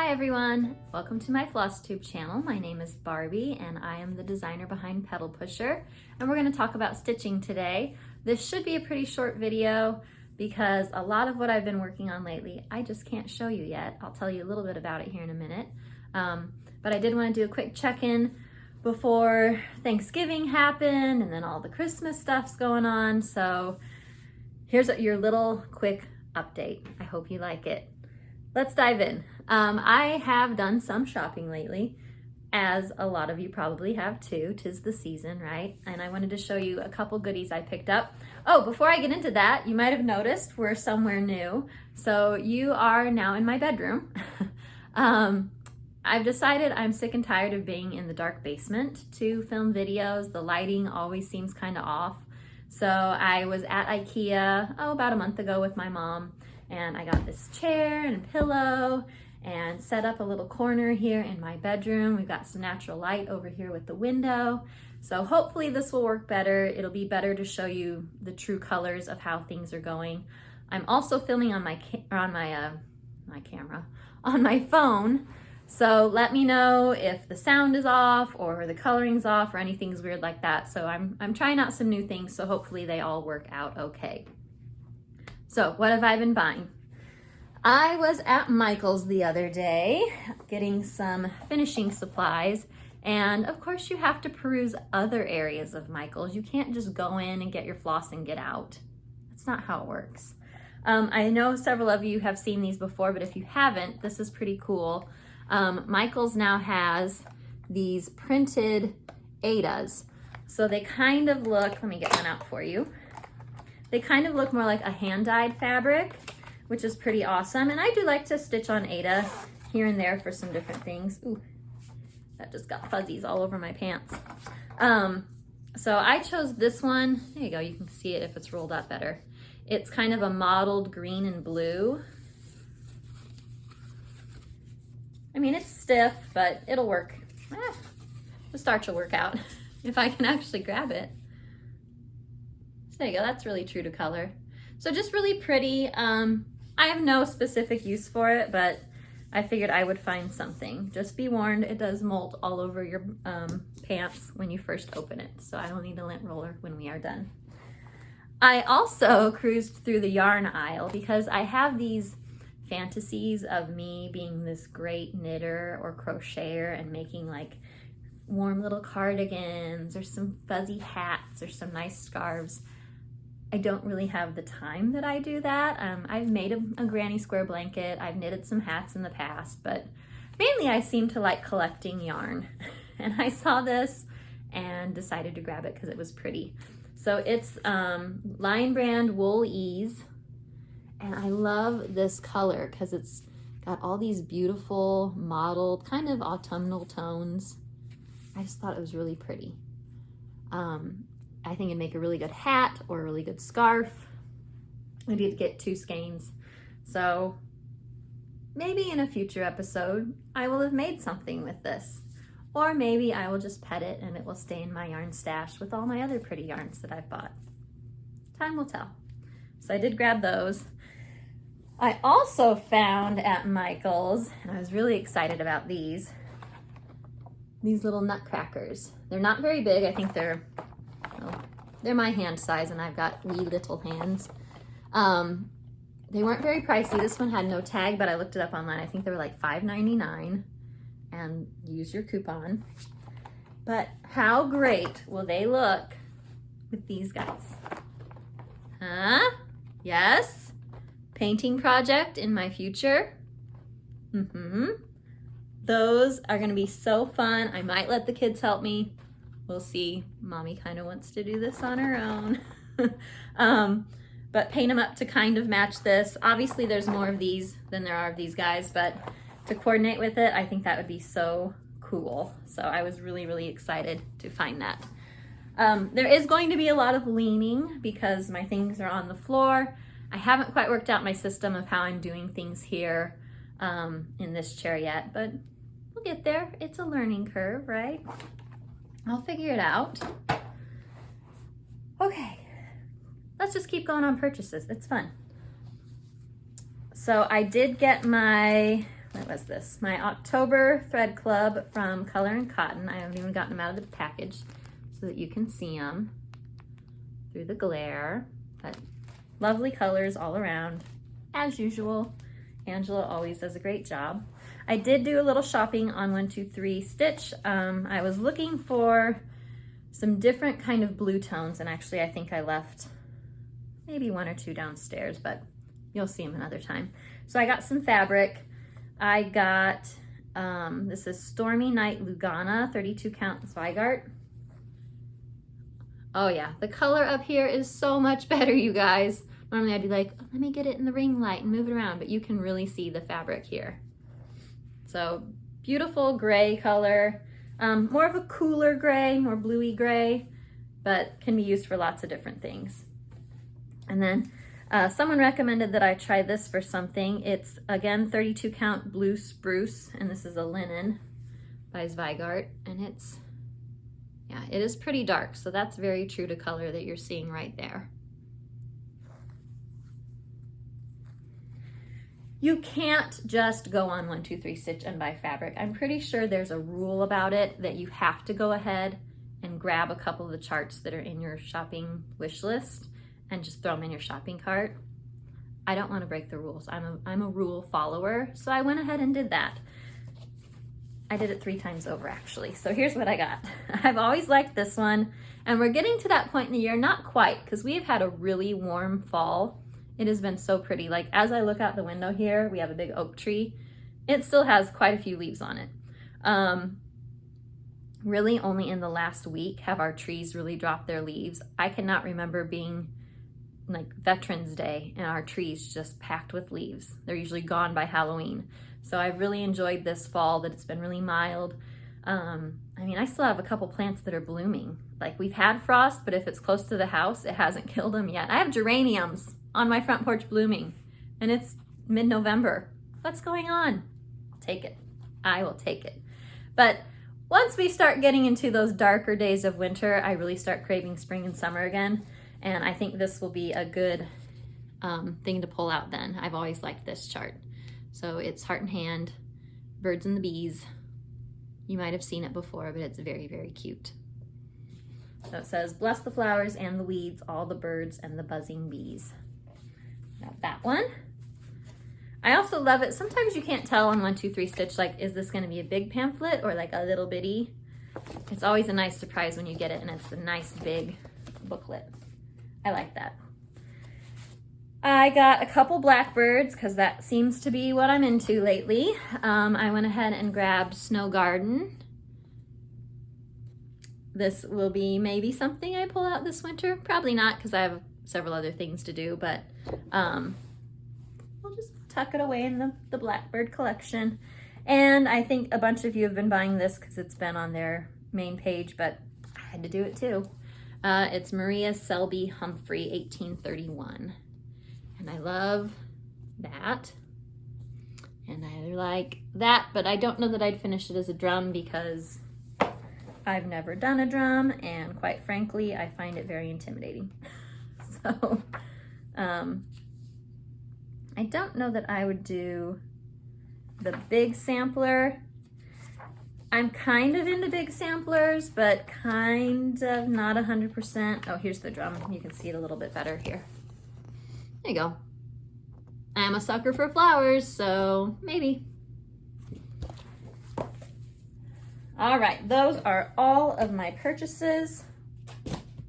Hi everyone, welcome to my Flosstube channel. My name is Barbie and I am the designer behind Pedal Pusher, and we're going to talk about stitching today. This should be a pretty short video because a lot of what I've been working on lately I just can't show you yet. I'll tell you a little bit about it here in a minute. But I did want to do a quick check-in before Thanksgiving happened and then all the Christmas stuff's going on. So here's your little quick update. I hope you like it. Let's dive in. I have done some shopping lately, as a lot of you probably have too. 'Tis the season, right? And I wanted to show you a couple goodies I picked up. Oh, before I get into that, you might have noticed we're somewhere new. So you are now in my bedroom. I've decided I'm sick and tired of being in the dark basement to film videos. The lighting always seems kind of off. So I was at IKEA, about a month ago with my mom, and I got this chair and a pillow and set up a little corner here in my bedroom. We've got some natural light over here with the window. So hopefully this will work better. It'll be better to show you the true colors of how things are going. I'm also filming on my camera, on my phone. So let me know if the sound is off or the coloring's off or anything's weird like that. So I'm trying out some new things, so hopefully they all work out okay. So what have I been buying? I was at Michael's the other day getting some finishing supplies, and of course you have to peruse other areas of Michael's. You can't just go in and get your floss and get out. That's not how it works. I know several of you have seen these before, but if you haven't, this is pretty cool. Michael's now has these printed Adas. So they kind of look, let me get one out for you. They kind of look more like a hand-dyed fabric, which is pretty awesome. And I do like to stitch on Aida here and there for some different things. Ooh, that just got fuzzies all over my pants. So I chose this one. There you go, you can see it if it's rolled up better. It's kind of a mottled green and blue. I mean, it's stiff, but it'll work. The starch will work out if I can actually grab it. So there you go, that's really true to color. So just really pretty. I have no specific use for it, but I figured I would find something. Just be warned, it does molt all over your pants when you first open it, so I will need a lint roller when we are done. I also cruised through the yarn aisle because I have these fantasies of me being this great knitter or crocheter and making like warm little cardigans or some fuzzy hats or some nice scarves. I don't really have the time that I do that. I've made a granny square blanket. I've knitted some hats in the past, but mainly I seem to like collecting yarn. And I saw this and decided to grab it because it was pretty. So it's Lion Brand Wool Ease. And I love this color because it's got all these beautiful mottled kind of autumnal tones. I just thought it was really pretty. I think it'd make a really good hat or a really good scarf. I did get 2 skeins. So maybe in a future episode, I will have made something with this. Or maybe I will just pet it and it will stay in my yarn stash with all my other pretty yarns that I've bought. Time will tell. So I did grab those. I also found at Michael's, and I was really excited about these little nutcrackers. They're not very big. I think they're my hand size, and I've got wee little hands. They weren't very pricey. This one had no tag, but I looked it up online. I think they were like $5.99, and use your coupon. But how great will they look with these guys? Huh? Yes? Painting project in my future. Those are gonna be so fun. I might let the kids help me. We'll see. Mommy kind of wants to do this on her own. But paint them up to kind of match this. Obviously there's more of these than there are of these guys, but to coordinate with it, I think that would be so cool. So I was really, really excited to find that. There is going to be a lot of leaning because my things are on the floor. I haven't quite worked out my system of how I'm doing things here in this chair yet, but we'll get there. It's a learning curve, right? I'll figure it out. Okay, let's just keep going on purchases. It's fun. So I did get my what was this? My October Thread Club from Color and Cotton. I haven't even gotten them out of the package so that you can see them through the glare. But lovely colors all around, as usual. Angela always does a great job. I did do a little shopping on 123 Stitch. I was looking for some different kind of blue tones, and actually I think I left maybe one or two downstairs, but you'll see them another time. So I got some fabric. I got, this is Stormy Night Lugana 32 count Zweigart. Oh yeah, the color up here is so much better, you guys. Normally I'd be like, oh, let me get it in the ring light and move it around, but you can really see the fabric here. So beautiful gray color, more of a cooler gray, more bluey gray, but can be used for lots of different things. And then someone recommended that I try this for something. It's again 32 count blue spruce, and this is a linen by Zweigart, and it's, yeah, it is pretty dark, so that's very true to color that you're seeing right there. You can't just go on 123 Stitch and buy fabric. I'm pretty sure there's a rule about it that you have to go ahead and grab a couple of the charts that are in your shopping wish list and just throw them in your shopping cart. I don't want to break the rules. I'm a rule follower, so I went ahead and did that. I did it 3 times over actually. So here's what I got. I've always liked this one, and we're getting to that point in the year, not quite, because we have had a really warm fall. It has been so pretty. Like as I look out the window here, we have a big oak tree. It still has quite a few leaves on it. Really only in the last week have our trees really dropped their leaves. I cannot remember being like Veterans Day and our trees just packed with leaves. They're usually gone by Halloween. So I've really enjoyed this fall that it's been really mild. I mean, I still have a couple plants that are blooming. Like we've had frost, but if it's close to the house, it hasn't killed them yet. I have geraniums on my front porch blooming, and it's mid-November. What's going on? I'll take it. I will take it. But once we start getting into those darker days of winter, I really start craving spring and summer again, and I think this will be a good thing to pull out then. I've always liked this chart. So it's Heart and Hand, Birds and the Bees. You might have seen it before, but it's very, very cute. So it says, bless the flowers and the weeds, all the birds and the buzzing bees. Got that one. I also love it. Sometimes you can't tell on 123 Stitch, like, is this going to be a big pamphlet or like a little bitty? It's always a nice surprise when you get it and it's a nice big booklet. I like that. I got a couple blackbirds because that seems to be what I'm into lately. I went ahead and grabbed Snow Garden. This will be maybe something I pull out this winter. Probably not because I have several other things to do, but we'll just tuck it away in the Blackbird collection. And I think a bunch of you have been buying this because it's been on their main page, but I had to do it too. It's Maria Selby Humphrey, 1831. And I love that. And I like that, but I don't know that I'd finish it as a drum because I've never done a drum, and quite frankly, I find it very intimidating. So, I don't know that I would do the big sampler. I'm kind of into big samplers, but kind of not 100%. Oh, here's the drum. You can see it a little bit better here. There you go. I'm a sucker for flowers, so maybe. All right, those are all of my purchases.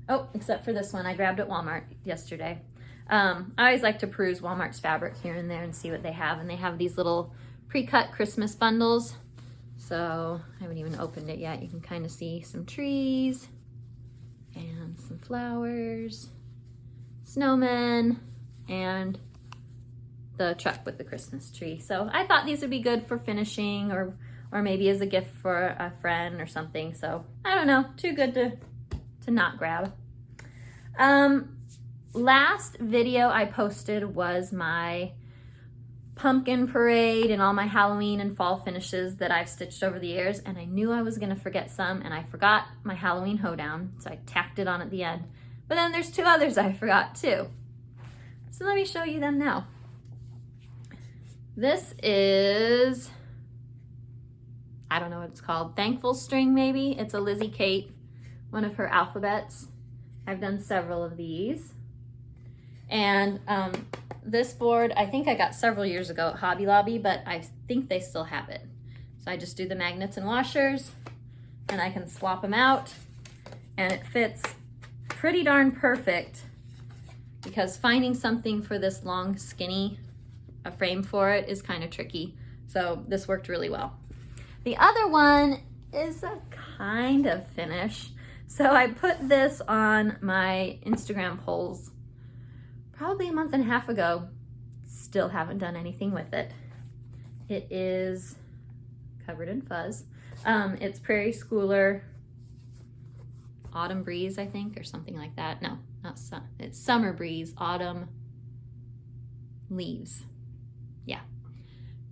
Oh, except for this one I grabbed at Walmart yesterday. I always like to peruse Walmart's fabric here and there and see what they have, and they have these little pre-cut Christmas bundles. So I haven't even opened it yet. You can kind of see some trees and some flowers, snowmen, and the truck with the Christmas tree. So I thought these would be good for finishing or maybe as a gift for a friend or something. So I don't know, too good to not grab. Last video I posted was my pumpkin parade and all my Halloween and fall finishes that I've stitched over the years, and I knew I was gonna forget some, and I forgot my Halloween hoedown, so I tacked it on at the end. But then there's 2 others I forgot too. So let me show you them now. This is, I don't know what it's called, Thankful String maybe. It's a Lizzie Kate, one of her alphabets. I've done several of these. And this board, I think I got several years ago at Hobby Lobby, but I think they still have it. So I just do the magnets and washers, and I can swap them out, and it fits pretty darn perfect, because finding something for this long, skinny, a frame for it is kind of tricky. So this worked really well. The other one is a kind of finish. So I put this on my Instagram polls probably a month and a half ago. Still haven't done anything with it. It is covered in fuzz. It's Prairie Schooler Autumn Breeze, I think, or something like that. No, not it's Summer Breeze, Autumn Leaves. Yeah.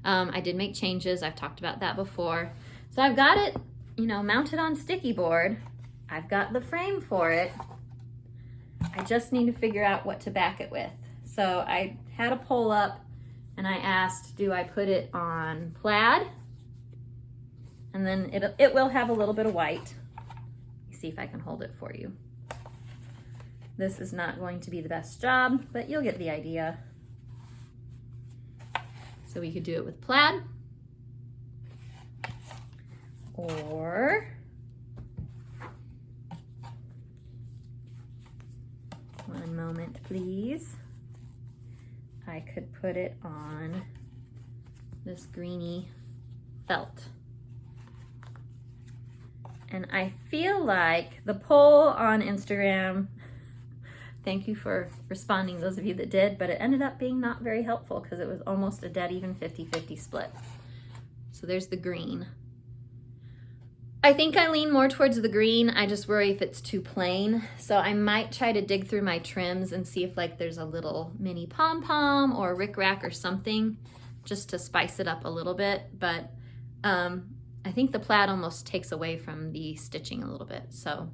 I did make changes. I've talked about that before. So I've got it, you know, mounted on sticky board. I've got the frame for it. I just need to figure out what to back it with. So I had a poll up and I asked, do I put it on plaid? And then it will have a little bit of white. Let me see if I can hold it for you. This is not going to be the best job, but you'll get the idea. So we could do it with plaid, or one moment, please. I could put it on this greeny felt. And I feel like the poll on Instagram, thank you for responding, those of you that did, but it ended up being not very helpful because it was almost a dead even 50-50 split. So there's the green. I think I lean more towards the green. I just worry if it's too plain. So I might try to dig through my trims and see if like there's a little mini pom-pom or rickrack or something just to spice it up a little bit. But I think the plaid almost takes away from the stitching a little bit. So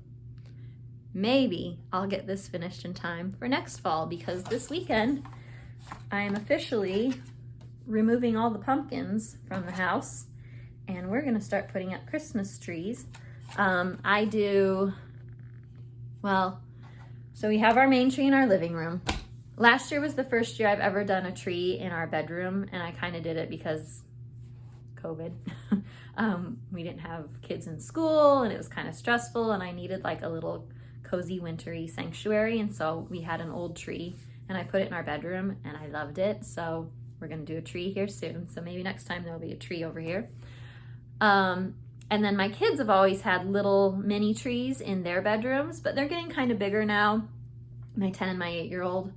maybe I'll get this finished in time for next fall, because this weekend I am officially removing all the pumpkins from the house and we're gonna start putting up Christmas trees. So we have our main tree in our living room. Last year was the first year I've ever done a tree in our bedroom, and I kind of did it because COVID. We didn't have kids in school and it was kind of stressful, and I needed like a little cozy wintry sanctuary, and so we had an old tree and I put it in our bedroom and I loved it. So we're gonna do a tree here soon, so maybe next time there'll be a tree over here. And then my kids have always had little mini trees in their bedrooms, but they're getting kind of bigger now, my 10 and my 8-year-old.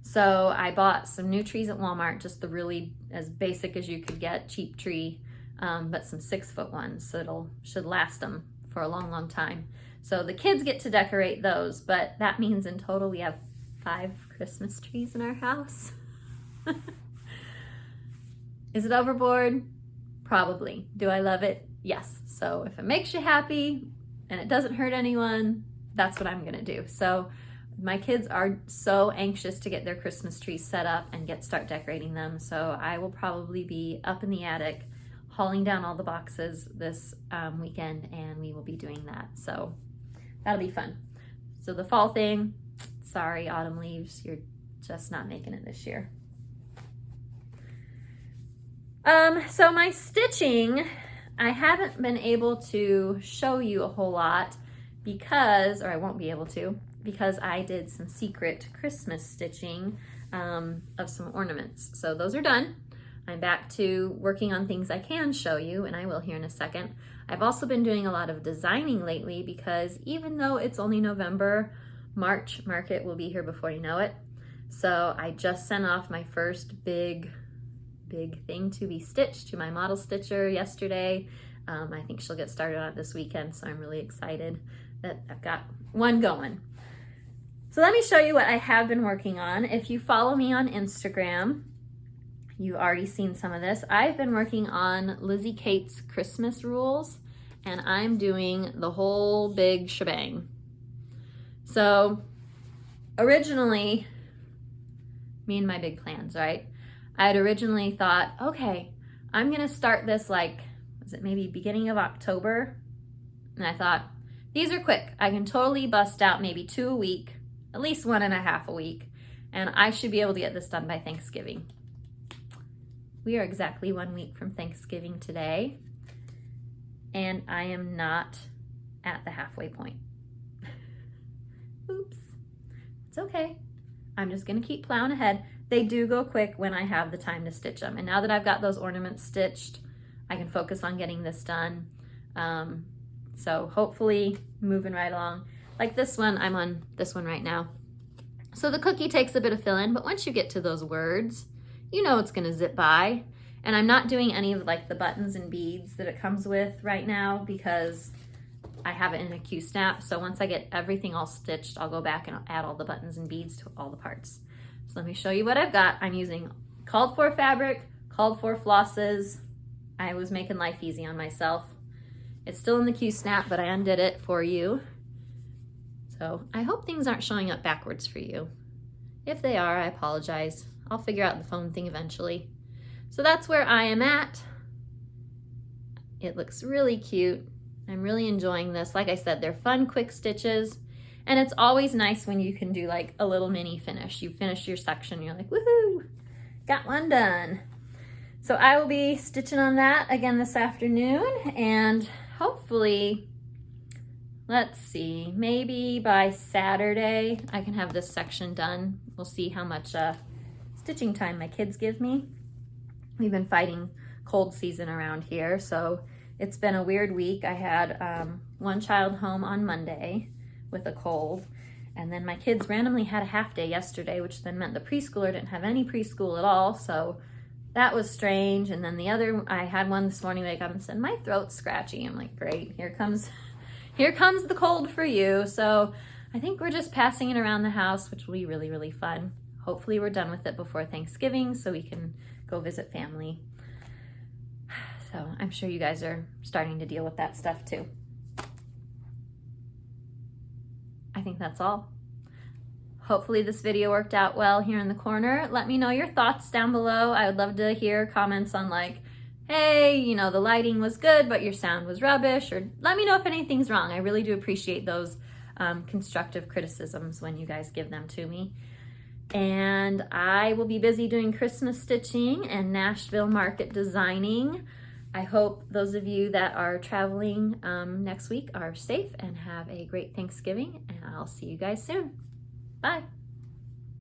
So I bought some new trees at Walmart, just the really as basic as you could get, cheap tree, but some 6-foot ones, so should last them for a long, long time. So the kids get to decorate those, but that means in total we have 5 Christmas trees in our house. Is it overboard? Probably. Do I love it? Yes. So if it makes you happy and it doesn't hurt anyone, that's what I'm gonna do. So my kids are so anxious to get their Christmas trees set up and start decorating them. So I will probably be up in the attic hauling down all the boxes this weekend, and we will be doing that. So that'll be fun. So the fall thing, sorry, autumn leaves, you're just not making it this year. So my stitching, I haven't been able to show you a whole lot because, or I won't be able to, because I did some secret Christmas stitching of some ornaments. So those are done. I'm back to working on things I can show you, and I will here in a second. I've also been doing a lot of designing lately because even though it's only November, March market will be here before you know it. So I just sent off my first big thing to be stitched to my model stitcher yesterday. I think she'll get started on it this weekend, so I'm really excited that I've got one going. So let me show you what I have been working on. If you follow me on Instagram, you've already seen some of this. I've been working on Lizzie Kate's Christmas rules, and I'm doing the whole big shebang. So originally, me and my big plans, right? I had originally thought, okay, I'm gonna start this like, was it maybe beginning of October? And I thought, these are quick. I can totally bust out maybe 2 a week, at least 1.5 a week, and I should be able to get this done by Thanksgiving. We are exactly 1 week from Thanksgiving today, and I am not at the halfway point. Oops, it's okay. I'm just gonna keep plowing ahead. They do go quick when I have the time to stitch them. And now that I've got those ornaments stitched, I can focus on getting this done. So hopefully moving right along. Like this one, I'm on this one right now. So the cookie takes a bit of fill in, but once you get to those words, you know it's gonna zip by. And I'm not doing any of like the buttons and beads that it comes with right now because I have it in a Q-snap. So once I get everything all stitched, I'll go back and I'll add all the buttons and beads to all the parts. So let me show you what I've got. I'm using called for fabric, called for flosses. I was making life easy on myself. It's still in the Q-snap, but I undid it for you. So I hope things aren't showing up backwards for you. If they are, I apologize. I'll figure out the phone thing eventually. So that's where I am at. It looks really cute. I'm really enjoying this. Like I said, they're fun, quick stitches. And it's always nice when you can do like a little mini finish. You finish your section, you're like, woohoo, got one done. So I will be stitching on that again this afternoon, and hopefully, let's see, maybe by Saturday I can have this section done. We'll see how much stitching time my kids give me. We've been fighting cold season around here, so it's been a weird week. I had one child home on Monday with a cold, and then my kids randomly had a half day yesterday, which then meant the preschooler didn't have any preschool at all, so that was strange. And then the other, I had one this morning wake up and said, my throat's scratchy. I'm like, great, here comes the cold for you. So I think we're just passing it around the house, which will be really, really fun. Hopefully we're done with it before Thanksgiving so we can go visit family. So I'm sure you guys are starting to deal with that stuff too. I think that's all. Hopefully this video worked out well here in the corner. Let me know your thoughts down below. I would love to hear comments on like, hey, you know, the lighting was good, but your sound was rubbish, or let me know if anything's wrong. I really do appreciate those constructive criticisms when you guys give them to me. And I will be busy doing Christmas stitching and Nashville market designing. I hope those of you that are traveling next week are safe and have a great Thanksgiving, and I'll see you guys soon. Bye.